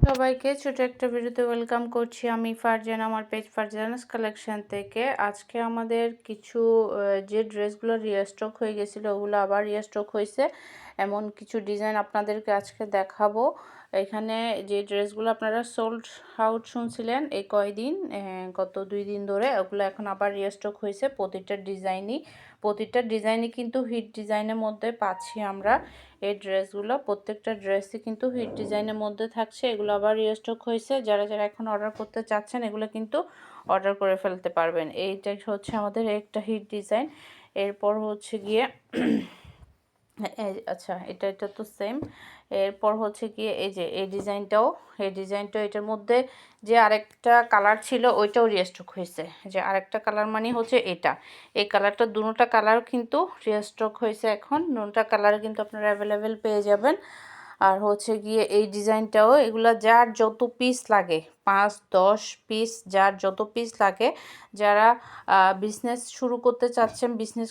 সবাইকে ছোট একটা ভিডিওতে ওয়েলকাম করছি। আমি ফারজানা, আমার পেজ ফারজানাস কালেকশন থেকে। আজকে আমাদের কিছু যে ড্রেসগুলো রিস্টক হয়ে গেছিলো ওগুলো আবার রিস্টক হয়েছে। এমন কিছু ডিজাইন আপনাদেরকে আজকে দেখাবো। এখানে যে ড্রেসগুলো আপনারা সোল্ড আউট শুনছিলেন এই কয়দিন, গত 2 দিন ধরে, ওগুলো এখন আবার রিস্টক হয়েছে। প্রতিটা ডিজাইনই কিন্তু হিট ডিজাইনের মধ্যে পাচ্ছি আমরা। এই ড্রেসগুলো প্রত্যেকটা ড্রেসই কিন্তু হিট ডিজাইনের মধ্যে থাকছে। এগুলো আবার রিস্টক হয়েছে। যারা এখন অর্ডার করতে চাচ্ছেন এগুলো কিন্তু অর্ডার করে ফেলতে পারবেন। এইটা হচ্ছে আমাদের একটা হিট ডিজাইন। এরপর হচ্ছে গিয়ে আচ্ছা, এটা তো সেম। এরপর হচ্ছে গিয়ে এই ডিজাইনটাও এটার মধ্যে যে আরেকটা কালার ছিল ওইটাও রিস্টক হয়েছে। যে আরেকটা কালার মানে হচ্ছে এই কালারটা, দুটোটা কালার কিন্তু রিস্টক হয়েছে। এখন দুটোটা কালার কিন্তু আপনারা অ্যাভেলেবেল পেয়ে যাবেন। আর হচ্ছে গিয়ে এই ডিজাইনটাও, এগুলা যার যত পিস লাগে, 5-10 পিস, যার যত পিস লাগে, যারা বিজনেস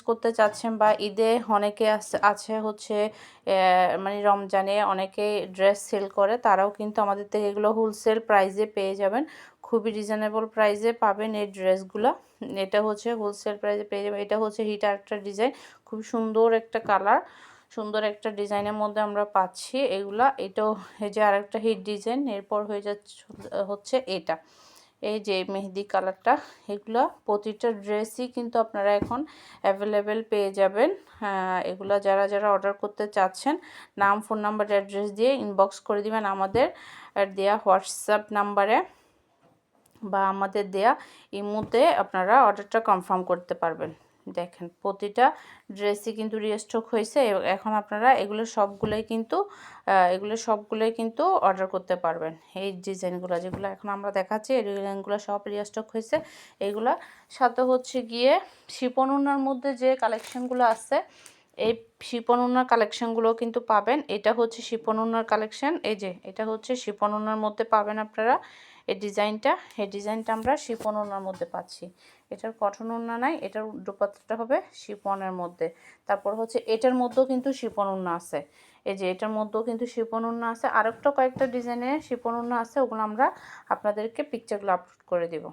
করতে চাচ্ছেন বা ঈদে অনেকে আছে হচ্ছে মানে রমজানে অনেকে ড্রেস সেল করে, তারাও কিন্তু আমাদের থেকে এগুলো হোলসেল প্রাইসে পেয়ে যাবেন। খুবই রিজনেবল প্রাইসে পাবেন এই ড্রেসগুলো। এটা হচ্ছে হোলসেল প্রাইসে পেয়ে যাবেন। এটা হচ্ছে হিট আরেকটা ডিজাইন, খুব সুন্দর একটা কালার, সুন্দর একটা ডিজাইনের মধ্যে আমরা পাচ্ছি এগুলা। এটাও এই যে আরেকটা হিট ডিজাইন। এরপর হয়ে যাচ্ছে হচ্ছে এই যে মেহেদি কালারটা। এগুলা প্রতিটা ড্রেসই কিন্তু আপনারা এখন অ্যাভেলেবেল পেয়ে যাবেন। এগুলা যারা অর্ডার করতে চাচ্ছেন, নাম, ফোন নাম্বার, অ্যাড্রেস দিয়ে ইনবক্স করে দিবেন আমাদের দেয়া হোয়াটসঅ্যাপ নাম্বারে বা আমাদের দেয়া ইমোতে আপনারা অর্ডারটা কনফার্ম করতে পারবেন। দেখেন প্রতিটা ড্রেসই কিন্তু রিস্টক হয়েছে। এখন আপনারা এগুলো সবগুলোই কিন্তু অর্ডার করতে পারবেন। এই ডিজাইনগুলো যেগুলো এখন আমরা দেখাচ্ছি, এই ডিজাইনগুলো সব রিস্টক হয়েছে। এগুলা সাথে হচ্ছে গিয়ে শিপন ওড়নার মধ্যে যে কালেকশনগুলো আছে, এই শিপন ওড়নার কালেকশনগুলো কিন্তু পাবেন। এটা হচ্ছে শিপন ওড়নার কালেকশন। এটা হচ্ছে শিপন ওড়নার মধ্যে পাবেন আপনারা এই ডিজাইনটা আমরা শিপন ওড়নার মধ্যে পাচ্ছি। এটার কটন ওড়না নাই, এটার দোপাট্টাটা হবে শিপনের মধ্যে। তারপর হচ্ছে এটার মধ্যেও কিন্তু শিপন ওড়না আছে। এটার মধ্যেও কিন্তু শিপন ওড়না আছে। আরেকটা কয়েকটা ডিজাইনের শিপন ওড়না আছে, ওগুলো আমরা আপনাদেরকে পিকচারগুলো আপলোড করে দেব।